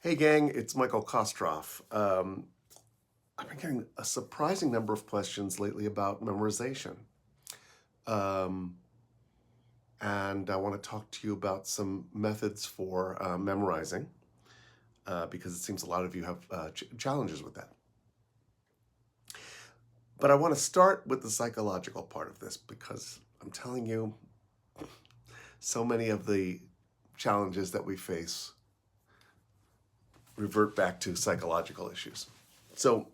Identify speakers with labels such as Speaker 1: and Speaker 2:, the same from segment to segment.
Speaker 1: Hey gang, it's Michael Kostroff. I've been getting a surprising number of questions lately about memorization. Um, and I want to talk to you about some methods for memorizing because it seems a lot of you have challenges with that. But I want to start with the psychological part of this because I'm telling you, so many of the challenges that we face revert back to psychological issues. So,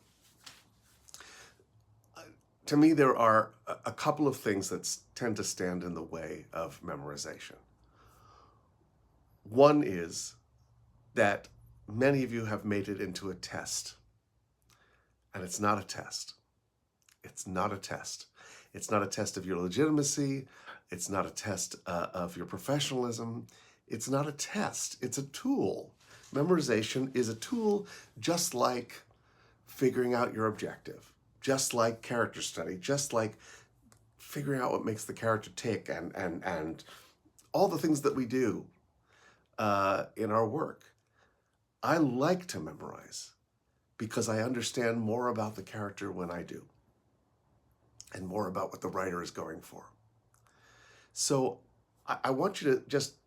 Speaker 1: to me, there are a couple of things that tend to stand in the way of memorization. One is that many of you have made it into a test, and it's not a test. It's not a test. It's not a test of your legitimacy. It's not a test of your professionalism. It's not a test. It's a tool. Memorization is a tool just like figuring out your objective, just like character study, just like figuring out what makes the character tick and all the things that we do in our work. I like to memorize because I understand more about the character when I do and more about what the writer is going for. So I want you to just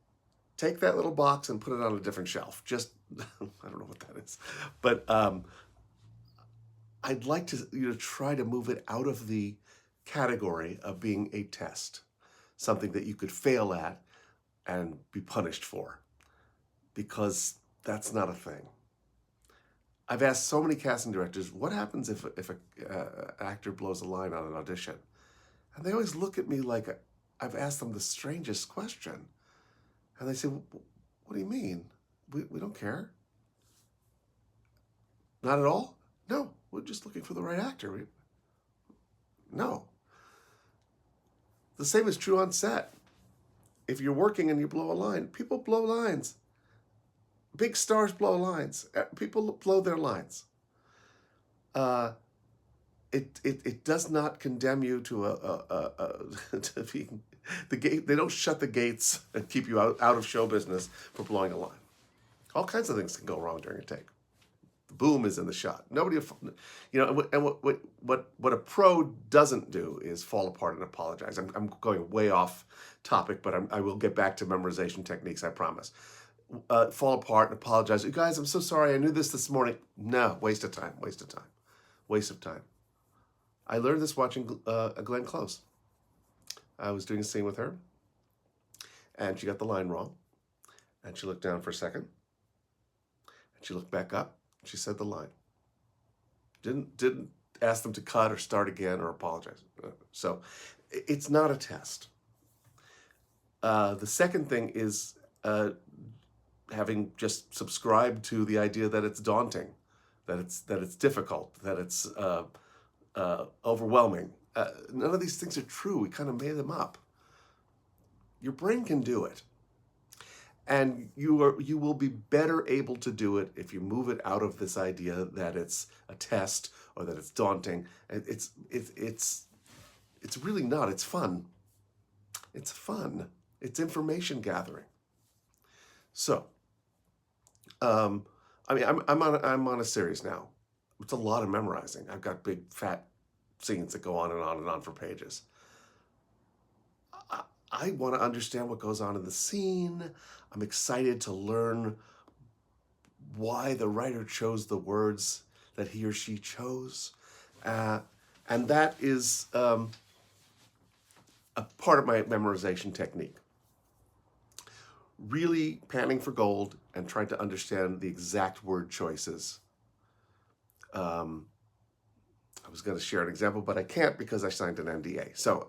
Speaker 1: take that little box and put it on a different shelf. Just, I don't know what that is, but I'd like to try to move it out of the category of being a test, something that you could fail at and be punished for, because that's not a thing. I've asked so many casting directors, what happens if an actor blows a line on an audition? And they always look at me like I've asked them the strangest question. And they say, what do you mean? We don't care. Not at all? No, we're just looking for the right actor. No. The same is true on set. If you're working and you blow a line, people blow lines. Big stars blow lines. People blow their lines. Uh, it does not condemn you to to being the gate. They don't shut the gates and keep you out of show business for blowing a line. All kinds of things can go wrong during a take. The boom is in the shot. Nobody, and what a pro doesn't do is fall apart and apologize. I'm going way off topic, but I will get back to memorization techniques. I promise. Fall apart and apologize. You guys, I'm so sorry. I knew this morning. No, waste of time. Waste of time. Waste of time. I learned this watching Glenn Close. I was doing a scene with her, and she got the line wrong. And she looked down for a second, and she looked back up. And she said the line. Didn't ask them to cut or start again or apologize. So it's not a test. The second thing is having just subscribed to the idea that it's daunting, that it's difficult, that it's overwhelming. None of these things are true. We kind of made them up. Your brain can do it, and you will be better able to do it if you move it out of this idea that it's a test or that it's daunting. It's really not. It's fun. It's fun. It's information gathering. So, I mean, I'm on a series now. It's a lot of memorizing. I've got big fat scenes that go on and on and on for pages. I want to understand what goes on in the scene. I'm excited to learn why the writer chose the words that he or she chose. And that is a part of my memorization technique. Really panning for gold and trying to understand the exact word choices. I was going to share an example, but I can't because I signed an NDA. So,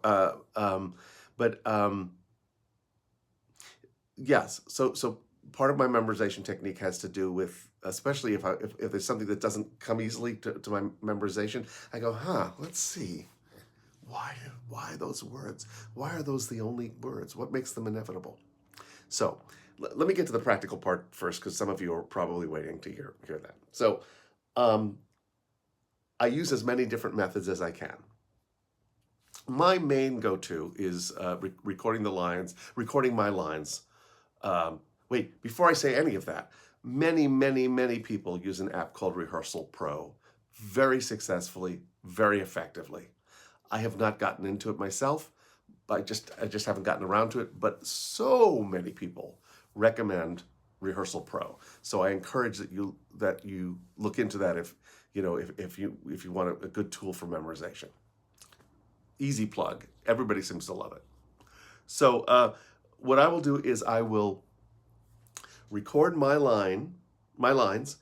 Speaker 1: yes. So part of my memorization technique has to do with, especially if there's something that doesn't come easily to my memorization, I go, let's see. Why those words? Why are those the only words? What makes them inevitable? So let me get to the practical part first, because some of you are probably waiting to hear that. So I use as many different methods as I can. My main go-to is recording my lines. Wait, before I say any of that, Many, many, many people use an app called Rehearsal Pro very successfully, very effectively. I have not gotten into it myself. I just haven't gotten around to it. But so many people recommend Rehearsal Pro. So I encourage that you look into that if you want a good tool for memorization. Easy plug. Everybody seems to love it. So what I will do is I will record my lines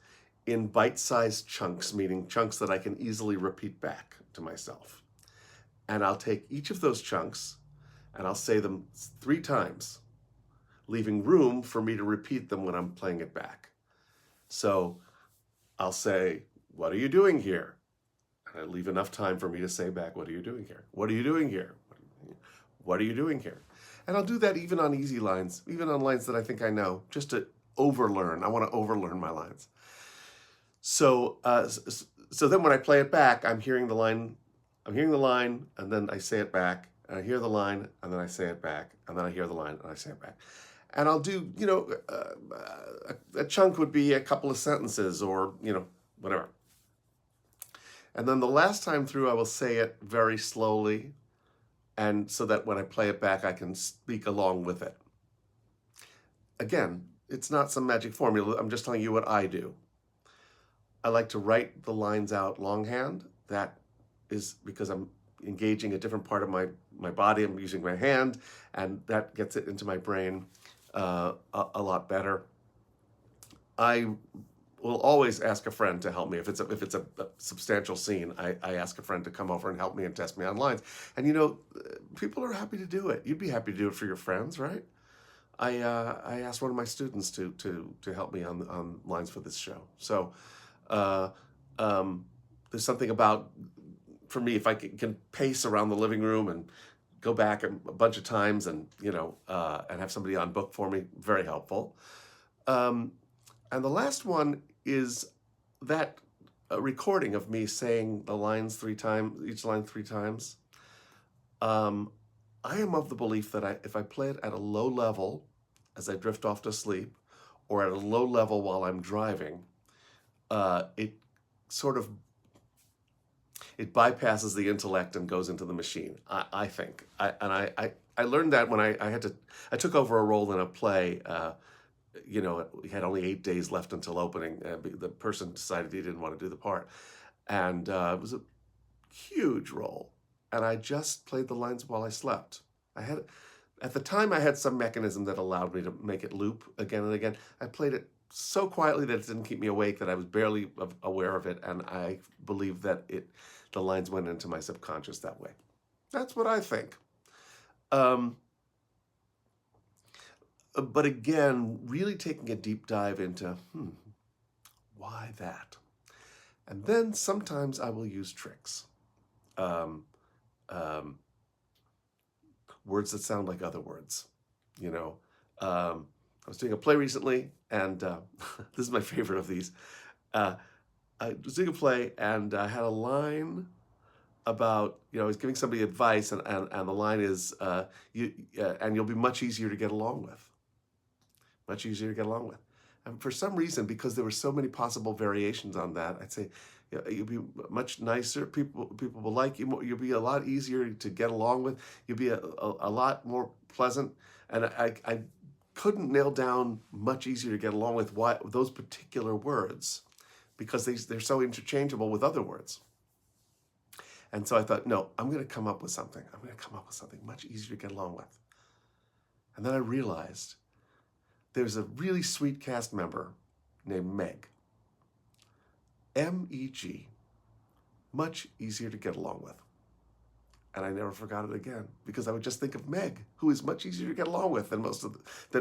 Speaker 1: in bite-sized chunks, meaning chunks that I can easily repeat back to myself. And I'll take each of those chunks and I'll say them 3 times, leaving room for me to repeat them when I'm playing it back. So I'll say, "What are you doing here?" And I leave enough time for me to say back, "What are you doing here? What are you doing here? What are you doing here?" And I'll do that even on easy lines, even on lines that I think I know, just to overlearn. I want to overlearn my lines. So then when I play it back, I'm hearing the line, and then I say it back, and I hear the line, and then I say it back, and then I hear the line, and I say it back. And I'll do, a chunk would be a couple of sentences or, whatever. And then the last time through, I will say it very slowly, and so that when I play it back, I can speak along with it. Again, it's not some magic formula. I'm just telling you what I do. I like to write the lines out longhand. That is because I'm engaging a different part of my body. I'm using my hand, and that gets it into my brain a lot better. I will always ask a friend to help me. If it's a substantial scene, I ask a friend to come over and help me and test me on lines. And people are happy to do it. You'd be happy to do it for your friends, right? I asked one of my students to help me on lines for this show. So there's something about, for me, if I can pace around the living room and go back a bunch of times and and have somebody on book for me, very helpful. And the last one is that recording of me saying the lines 3 times, each line 3 times. I am of the belief that if I play it at a low level as I drift off to sleep, or at a low level while I'm driving, it bypasses the intellect and goes into the machine, I think. I learned that when I took over a role in a play. We had only 8 days left until opening. The person decided he didn't want to do the part. And it was a huge role. And I just played the lines while I slept. At the time, I had some mechanism that allowed me to make it loop again and again. I played it so quietly that it didn't keep me awake, that I was barely aware of it. And I believe that the lines went into my subconscious that way. That's what I think. But again, really taking a deep dive into, why that? And then sometimes I will use tricks. Words that sound like other words. I was doing a play recently, and this is my favorite of these. I was doing a play, and I had a line about, I was giving somebody advice, and the line is, and you'll be much easier to get along with. Much easier to get along with. And for some reason, because there were so many possible variations on that, I'd say, you'll be much nicer. People will like you more. You'll be a lot easier to get along with. You'll be a lot more pleasant. And I couldn't nail down much easier to get along with those particular words, because they're so interchangeable with other words. And so I thought, no, I'm going to come up with something. I'm going to come up with something much easier to get along with. And then I realized there's a really sweet cast member named Meg. M-E-G. Much easier to get along with. And I never forgot it again, because I would just think of Meg, who is much easier to get along with than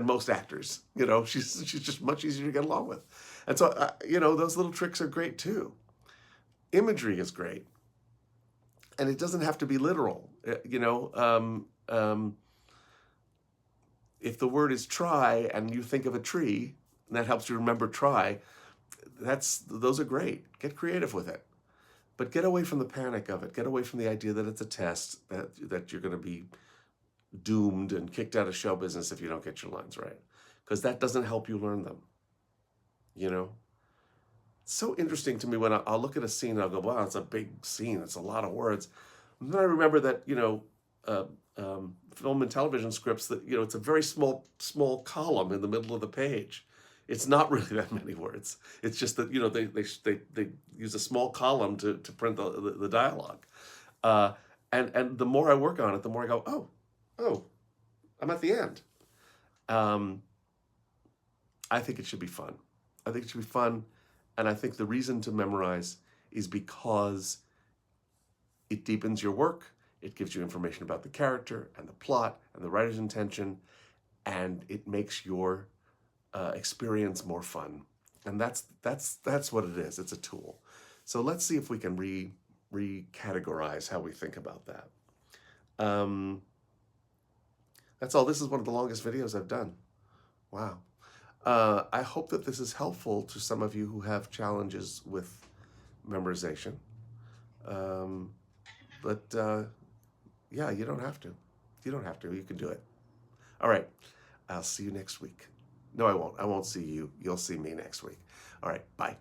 Speaker 1: most actors. She's just much easier to get along with. And so, those little tricks are great too. Imagery is great. And it doesn't have to be literal. If the word is try and you think of a tree, and that helps you remember try, those are great. Get creative with it. But get away from the panic of it. Get away from the idea that it's a test, that you're going to be doomed and kicked out of show business if you don't get your lines right. Because that doesn't help you learn them. you know? It's so interesting to me when I'll look at a scene and I'll go, wow, it's a big scene. It's a lot of words. And then I remember that, uh, film and television scripts that, it's a very small column in the middle of the page. It's not really that many words. It's just that, they use a small column to print the dialogue. Uh, and the more I work on it, the more I go, oh, I'm at the end. Um, I think it should be fun. I think it should be fun. And I think the reason to memorize is because it deepens your work. It gives you information about the character and the plot and the writer's intention, and it makes your experience more fun. And that's what it is. It's a tool. So let's see if we can recategorize how we think about that. Um, that's all. This is one of the longest videos I've done. Wow. I hope that this is helpful to some of you who have challenges with memorization. Um, but yeah, you don't have to. You don't have to. You can do it. All right. I'll see you next week. No, I won't. I won't see you. You'll see me next week. All right. Bye.